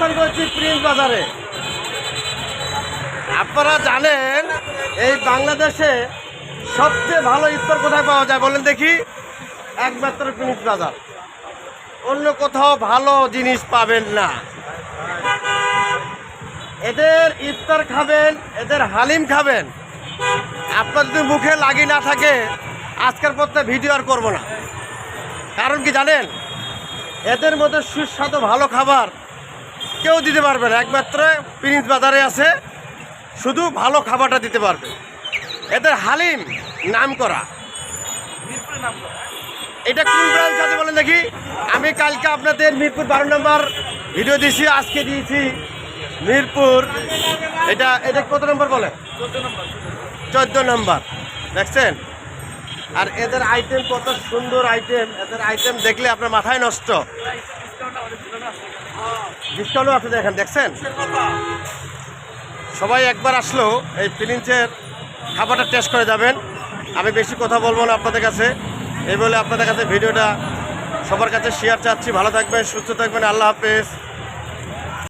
অবস্থান করছি প্রিন্স বাজারে। আপনারা জানেন এই বাংলাদেশে সবচেয়ে ভালো ইফতার কোথায় পাওয়া যায় বলেন দেখি? একমাত্র প্রিন্স বাজার, অন্য কোথাও ভালো জিনিস পাবেন না। এদের ইফতার খাবেন, এদের হালিম খাবেন, আপনার যদি মুখে লাগি না থাকে আজকের পথে ভিডিও আর করবো না। কারণ কি জানেন, এদের মধ্যে সুস্বাদু ভালো খাবার কেউ দিতে পারবে না, একমাত্র প্রিন্স বাজারে আছে, শুধু ভালো খাবারটা দিতে পারবে। এদের হালিম নাম করা। এটা কোন ব্রাঞ্চ আছে বলেন দেখি? আমি কালকে আপনাদের মিরপুর 12 নম্বর ভিডিও দিয়েছি, আজকে দিয়েছি মিরপুর, এটা কত নম্বর বলে? 14 নম্বর। দেখছেন? আর এদের আইটেম কত সুন্দর আইটেম, এদের আইটেম দেখলে আপনার মাথায় নষ্ট। ডিসকাউন্টও আছে দেখেন, দেখছেন? সবাই একবার আসলেও এই প্রিন্সের খাবারটা টেস্ট করে যাবেন। আমি বেশি কথা বলবো না আপনাদের কাছে, এই বলে আপনাদের কাছে ভিডিওটা সবার কাছে শেয়ার চাচ্ছি। ভালো থাকবেন, সুস্থ থাকবেন, আল্লাহ হাফেজ।